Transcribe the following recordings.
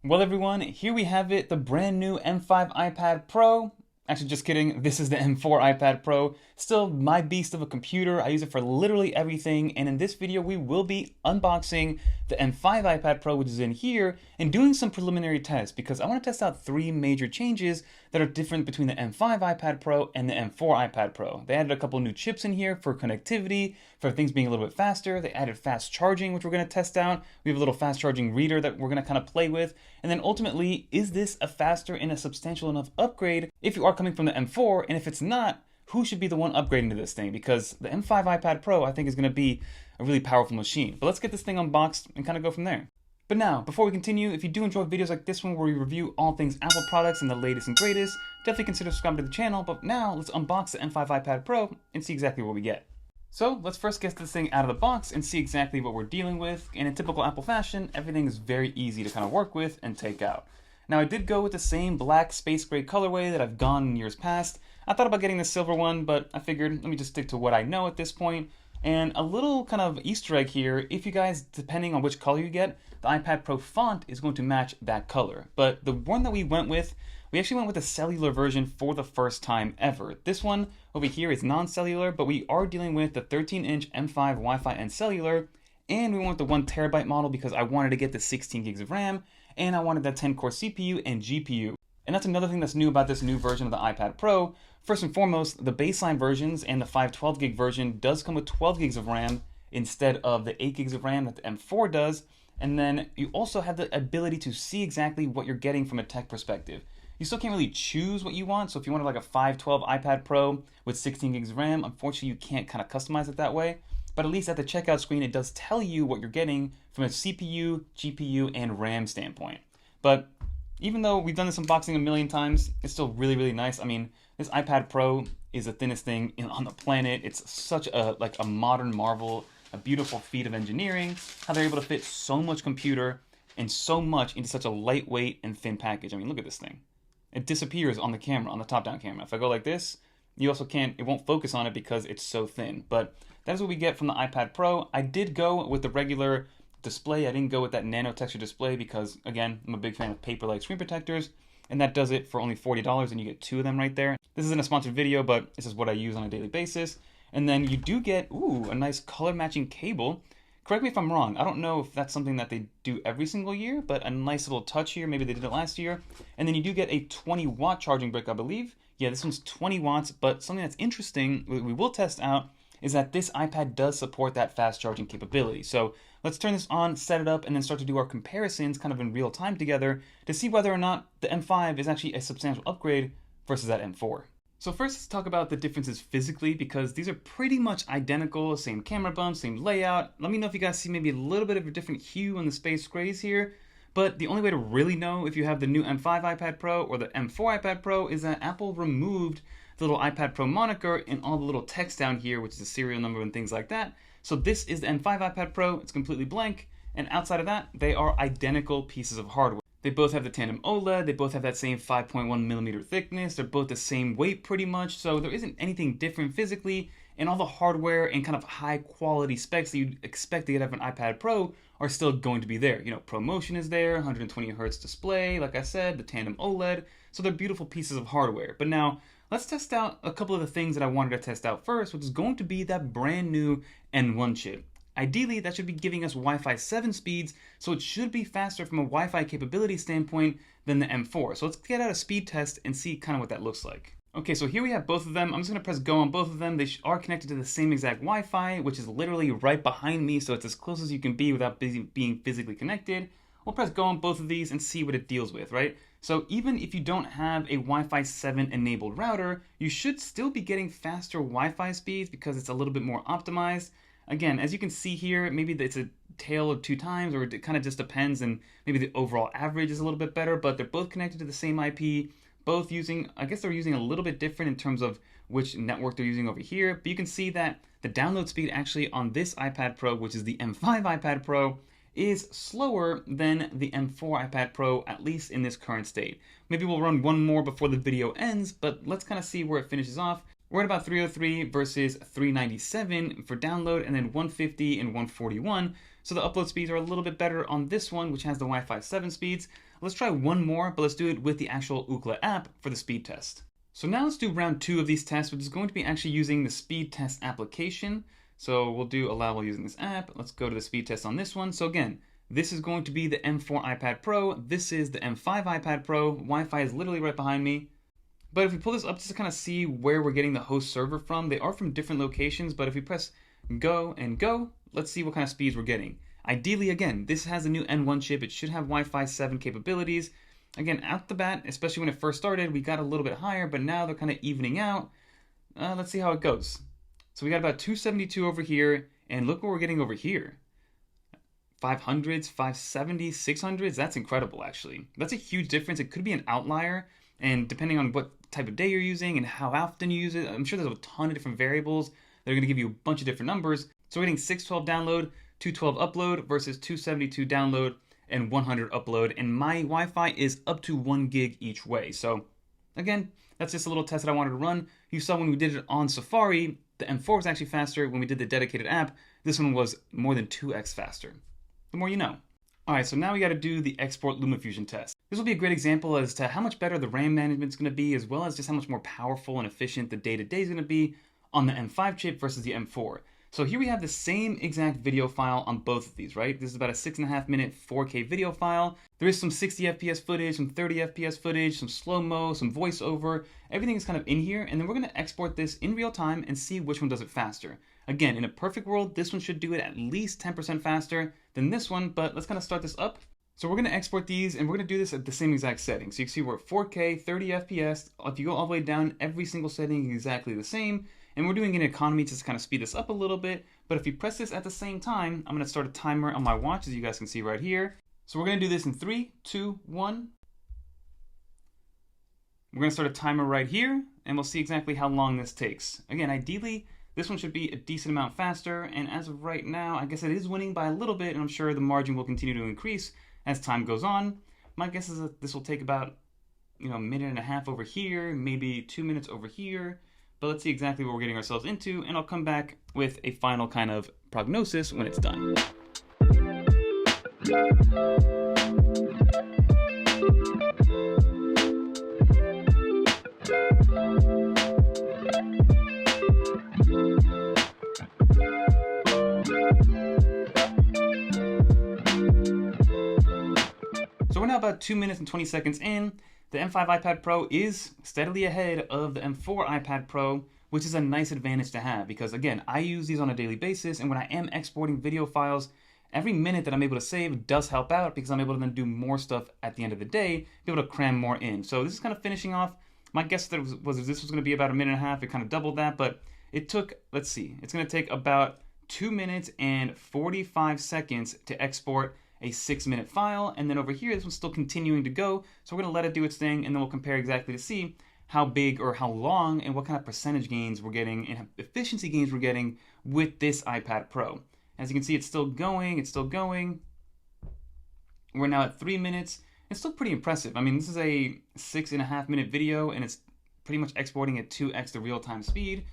Well, everyone, here we have it, the brand new M5 iPad Pro. Actually, just kidding, this is the M4 iPad Pro. Still my beast of a computer. I use it for literally everything, and in this video we will be unboxing the M5 iPad Pro, which is in here, and doing some preliminary tests because I want to test out three major changes that are different between the M5 iPad Pro and the M4 iPad Pro. They added a couple new chips in here for connectivity, for things being a little bit faster. They added fast charging, which we're going to test out. We have a little fast charging reader that we're going to kind of play with. And then ultimately, is this a faster and a substantial enough upgrade if you are coming from the M4? And if it's not, who should be the one upgrading to this thing? Because the M5 iPad Pro, I think, is going to be a really powerful machine. But let's get this thing unboxed and kind of go from there. But now, before we continue, if you do enjoy videos like this one where we review all things Apple products and the latest and greatest, definitely consider subscribing to the channel. But now, let's unbox the M5 iPad Pro and see exactly what we get. So let's first get this thing out of the box and see exactly what we're dealing with. And in typical Apple fashion, everything is very easy to kind of work with and take out. Now I did go with the same black space gray colorway that I've gone in years past. I thought about getting the silver one, but I figured let me just stick to what I know at this point. And a little kind of Easter egg here, if you guys, depending on which color you get, the iPad Pro font is going to match that color. But the one that we actually went with the cellular version for the first time ever. This one over here is non-cellular, but we are dealing with the 13-inch M5 Wi-Fi and cellular, and we went with the 1 terabyte model because I wanted to get the 16 gigs of RAM, and I wanted that 10-core CPU and GPU. And that's another thing that's new about this new version of the iPad Pro. First and foremost, the baseline versions and the 512 gig version does come with 12 gigs of RAM instead of the 8 gigs of RAM that the M4 does. And then you also have the ability to see exactly what you're getting from a tech perspective. You still can't really choose what you want, so if you wanted like a 512 iPad Pro with 16 gigs of RAM, unfortunately you can't kind of customize it that way. But at least at the checkout screen, it does tell you what you're getting from a CPU, GPU, and RAM standpoint. But even though we've done this unboxing a million times, it's still really, really nice. I mean, this iPad Pro is the thinnest thing on the planet. It's such a modern marvel, a beautiful feat of engineering, how they're able to fit so much computer and so much into such a lightweight and thin package. I mean, look at this thing. It disappears on the camera, on the top-down camera. If I go like this, you also can't, it won't focus on it because it's so thin. But that is what we get from the iPad Pro. I did go with the regular display. I didn't go with that nano texture display because, again, I'm a big fan of paper-like screen protectors, and that does it for only $40, and you get two of them right there. This isn't a sponsored video, but this is what I use on a daily basis. And then you do get, a nice color-matching cable. Correct me if I'm wrong, I don't know if that's something that they do every single year, but a nice little touch here, maybe they did it last year. And then you do get a 20-watt charging brick, I believe. Yeah, this one's 20 watts, but something that's interesting, we will test out, is that this iPad does support that fast charging capability. So let's turn this on, set it up, and then start to do our comparisons kind of in real time together to see whether or not the M5 is actually a substantial upgrade versus that M4. So first, let's talk about the differences physically because these are pretty much identical, same camera bump, same layout. Let me know if you guys see maybe a little bit of a different hue on the space grays here. But the only way to really know if you have the new M5 iPad Pro or the M4 iPad Pro is that Apple removed the little iPad Pro moniker and all the little text down here, which is the serial number and things like that. So this is the M5 iPad Pro, it's completely blank. And outside of that, they are identical pieces of hardware. They both have the tandem OLED, they both have that same 5.1 millimeter thickness, they're both the same weight pretty much, so there isn't anything different physically, and all the hardware and kind of high quality specs that you'd expect to get out of an iPad Pro are still going to be there. You know, ProMotion is there, 120 Hz display, like I said, the tandem OLED, so they're beautiful pieces of hardware. But now, let's test out a couple of the things that I wanted to test out first, which is going to be that brand new N1 chip. Ideally, that should be giving us Wi-Fi 7 speeds, so it should be faster from a Wi-Fi capability standpoint than the M4. So let's get out a speed test and see kind of what that looks like. Okay, so here we have both of them. I'm just going to press go on both of them. They are connected to the same exact Wi-Fi, which is literally right behind me, so it's as close as you can be without being physically connected. We'll press go on both of these and see what it deals with, right? So even if you don't have a Wi-Fi 7 enabled router, you should still be getting faster Wi-Fi speeds because it's a little bit more optimized. Again, as you can see here, maybe it's a tale of two times, or it kind of just depends, and maybe the overall average is a little bit better, but they're both connected to the same IP, both using, I guess they're using a little bit different in terms of which network they're using over here, but you can see that the download speed actually on this iPad Pro, which is the M5 iPad Pro, is slower than the M4 iPad Pro, at least in this current state. Maybe we'll run one more before the video ends, but let's kind of see where it finishes off. We're at about 303 versus 397 for download, and then 150 and 141 So the upload speeds are a little bit better on this one, which has the Wi-Fi 7 speeds. Let's try one more, but let's do it with the actual Ookla app for the speed test. So now let's do round 2 of these tests, which is going to be actually using the speed test application. So we'll do allow while using this app. Let's go to the speed test on this one. So again, this is going to be the M4 iPad Pro. This is the M5 iPad Pro. Wi-Fi is literally right behind me. But if we pull this up just to kind of see where we're getting the host server from, they are from different locations, but if we press go and go, let's see what kind of speeds we're getting. Ideally, again, this has a new N1 chip. It should have Wi-Fi 7 capabilities. Again, out the bat, especially when it first started, we got a little bit higher, but now they're kind of evening out. Let's see how it goes. So we got about 272 over here, and look what we're getting over here. 500s, 570s, 600s, that's incredible actually. That's a huge difference. It could be an outlier, and depending on what type of day you're using and how often you use it, I'm sure there's a ton of different variables that are going to give you a bunch of different numbers. So we're getting 612 download, 212 upload versus 272 download and 100 upload, and my Wi-Fi is up to 1 gig each way. So again, that's just a little test that I wanted to run. You saw when we did it on Safari, the M4 was actually faster. When we did the dedicated app, this one was more than 2x faster. The more you know. Alright, so now we got to do the export LumaFusion test. This will be a great example as to how much better the RAM management is going to be, as well as just how much more powerful and efficient the day-to-day is going to be on the M5 chip versus the M4. So here we have the same exact video file on both of these, right? This is about a 6.5 minute 4K video file. There is some 60 FPS footage, some 30 FPS footage, some slow-mo, some voiceover. Everything is kind of in here, and then we're going to export this in real time and see which one does it faster. Again, in a perfect world, this one should do it at least 10% faster than this one, but let's kind of start this up. So we're going to export these, and we're going to do this at the same exact setting. So you can see we're at 4K, 30 FPS. If you go all the way down, every single setting is exactly the same. And we're doing it in economy to kind of speed this up a little bit. But if you press this at the same time, I'm going to start a timer on my watch, as you guys can see right here. So we're going to do this in 3, 2, 1. We're going to start a timer right here, and we'll see exactly how long this takes. Again, ideally, this one should be a decent amount faster, and as of right now, I guess it is winning by a little bit, and I'm sure the margin will continue to increase as time goes on. My guess is that this will take about, a minute and a half over here, maybe 2 minutes over here. But let's see exactly what we're getting ourselves into, and I'll come back with a final kind of prognosis when it's done. So we're now about 2 minutes and 20 seconds in. The M5 iPad Pro is steadily ahead of the M4 iPad Pro, which is a nice advantage to have because, again, I use these on a daily basis, and when I am exporting video files, every minute that I'm able to save does help out because I'm able to then do more stuff at the end of the day, be able to cram more in. So this is kind of finishing off. My guess that was this was going to be about a minute and a half. It kind of doubled that, but it took, let's see, it's going to take about 2 minutes and 45 seconds to export a 6-minute file, and then over here this one's still continuing to go, so we're going to let it do its thing, and then we'll compare exactly to see how big or how long and what kind of percentage gains we're getting and efficiency gains we're getting with this iPad Pro. As you can see, it's still going. We're now at 3 minutes. It's still pretty impressive. I mean, this is a 6.5 minute video, and it's pretty much exporting at 2x the real-time speed.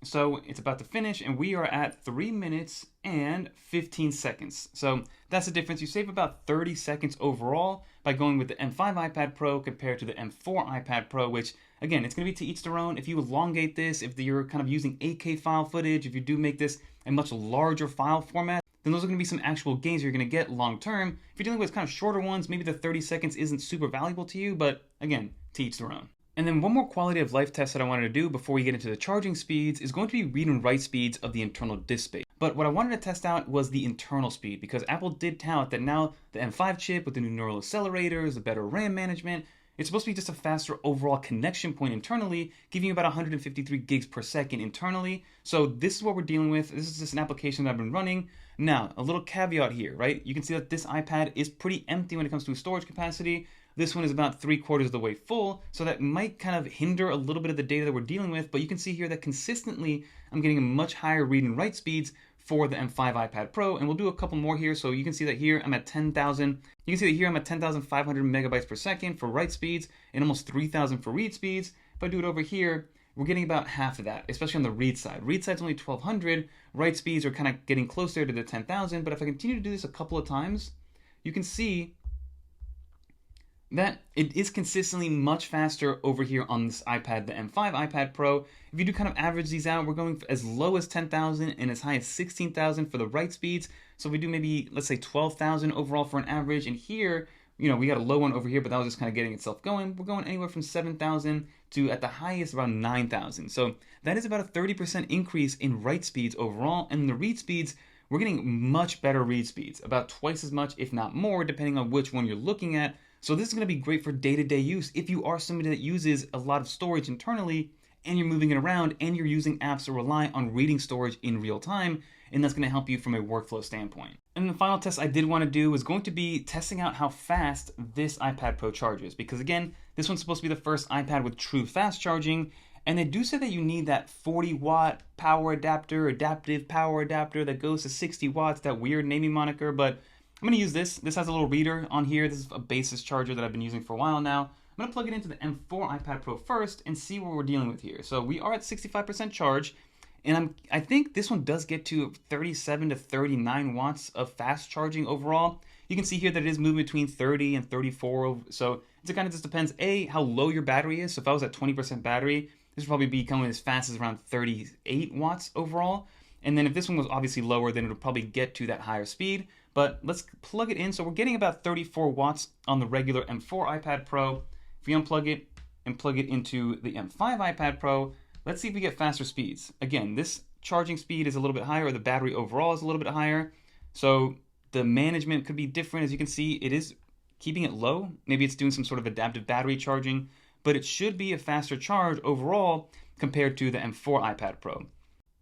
So it's about to finish, and we are at 3 minutes and 15 seconds. So that's the difference. You save about 30 seconds overall by going with the M5 iPad Pro compared to the M4 iPad Pro, which, again, it's going to be to each their own. If you elongate this, if you're kind of using 8K file footage, if you do make this a much larger file format, then those are going to be some actual gains you're going to get long term. If you're dealing with kind of shorter ones, maybe the 30 seconds isn't super valuable to you, but again, to each their own. And then one more quality of life test that I wanted to do before we get into the charging speeds is going to be read and write speeds of the internal disk space. But what I wanted to test out was the internal speed, because Apple did tout that now the M5 chip with the new neural accelerators, the better RAM management, it's supposed to be just a faster overall connection point internally, giving you about 153 gigs per second internally. So this is what we're dealing with. This is just an application that I've been running. Now, a little caveat here, right? You can see that this iPad is pretty empty when it comes to storage capacity. This one is about 3/4 of the way full, so that might kind of hinder a little bit of the data that we're dealing with, but you can see here that consistently I'm getting a much higher read and write speeds for the M5 iPad Pro, and we'll do a couple more here. So you can see that here I'm at 10,000. You can see that here I'm at 10,500 megabytes per second for write speeds and almost 3,000 for read speeds. If I do it over here, we're getting about half of that, especially on the read side. Read side's only 1200, write speeds are kind of getting closer to the 10,000, but if I continue to do this a couple of times, you can see that it is consistently much faster over here on this iPad, the M5 iPad Pro. If you do kind of average these out, we're going as low as 10,000 and as high as 16,000 for the write speeds. So if we do maybe, let's say 12,000 overall for an average, and here, you know, we got a low one over here, but that was just kind of getting itself going. We're going anywhere from 7,000 to at the highest around 9,000. So that is about a 30% increase in write speeds overall, and the read speeds, we're getting much better read speeds, about twice as much, if not more, depending on which one you're looking at. So this is going to be great for day-to-day use if you are somebody that uses a lot of storage internally and you're moving it around and you're using apps that rely on reading storage in real time, and that's going to help you from a workflow standpoint. And the final test I did want to do was going to be testing out how fast this iPad Pro charges, because again, this one's supposed to be the first iPad with true fast charging, and they do say that you need that 40-watt power adapter, adaptive power adapter that goes to 60 watts, that weird naming moniker, but I'm going to use this. This has a little reader on here. This is a basis charger that I've been using for a while now. I'm going to plug it into the M4 iPad Pro first and see what we're dealing with here. So we are at 65% charge, and I think this one does get to 37 to 39 watts of fast charging overall. You can see here that it is moving between 30 and 34. So it kind of just depends, A, how low your battery is. So if I was at 20% battery, this would probably be coming as fast as around 38 watts overall. And then if this one was obviously lower, then it would probably get to that higher speed. But let's plug it in. So we're getting about 34 watts on the regular M4 iPad Pro. If you unplug it and plug it into the M5 iPad Pro, let's see if we get faster speeds. Again, this charging speed is a little bit higher, or the battery overall is a little bit higher. So the management could be different. As you can see, it is keeping it low. Maybe it's doing some sort of adaptive battery charging, but it should be a faster charge overall compared to the M4 iPad Pro.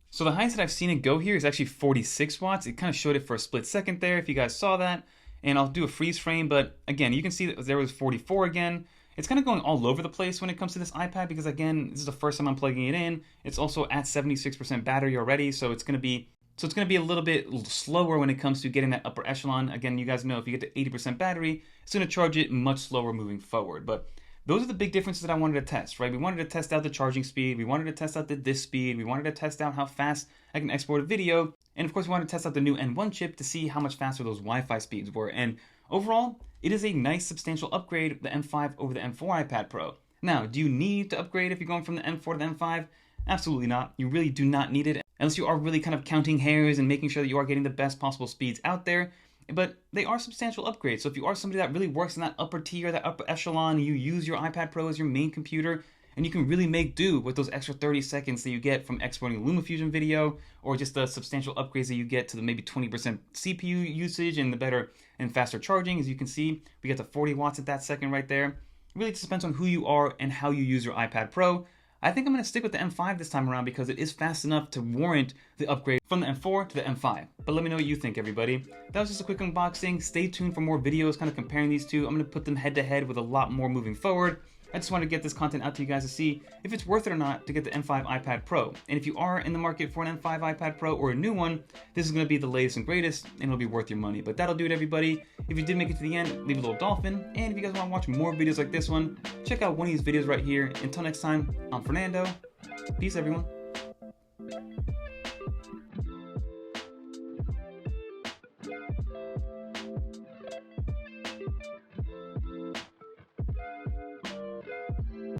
So the highest that I've seen it go here is actually 46 watts. It kind of showed it for a split second there, if you guys saw that. And I'll do a freeze frame, but again, you can see that there was 44 again. It's kind of going all over the place when it comes to this iPad because, again, this is the first time I'm plugging it in. It's also at 76% battery already, so it's going to be a little bit slower when it comes to getting that upper echelon. Again, you guys know if you get to 80% battery, it's going to charge it much slower moving forward. But those are the big differences that I wanted to test, right? We wanted to test out the charging speed. We wanted to test out the disk speed. We wanted to test out how fast I can export a video. And of course, we wanted to test out the new N1 chip to see how much faster those Wi-Fi speeds were. And overall, it is a nice substantial upgrade, the M5 over the M4 iPad Pro. Now, do you need to upgrade if you're going from the M4 to the M5? Absolutely not. You really do not need it, unless you are really kind of counting hairs and making sure that you are getting the best possible speeds out there. But they are substantial upgrades. So if you are somebody that really works in that upper tier, that upper echelon, you use your iPad Pro as your main computer, and you can really make do with those extra 30 seconds that you get from exporting a LumaFusion video, or just the substantial upgrades that you get to the maybe 20% CPU usage and the better and faster charging. As you can see, we get to 40 watts at that second right there. It really just depends on who you are and how you use your iPad Pro. I think I'm going to stick with the M5 this time around because it is fast enough to warrant the upgrade from the M4 to the M5. But let me know what you think, everybody. That was just a quick unboxing. Stay tuned for more videos kind of comparing these two. I'm going to put them head to head with a lot more moving forward. I just want to get this content out to you guys to see if it's worth it or not to get the M5 iPad Pro. And if you are in the market for an M5 iPad Pro or a new one, this is going to be the latest and greatest, and it'll be worth your money. But that'll do it, everybody. If you did make it to the end, leave a little dolphin. And if you guys want to watch more videos like this one, check out one of these videos right here. Until next time, I'm Fernando. Peace, everyone.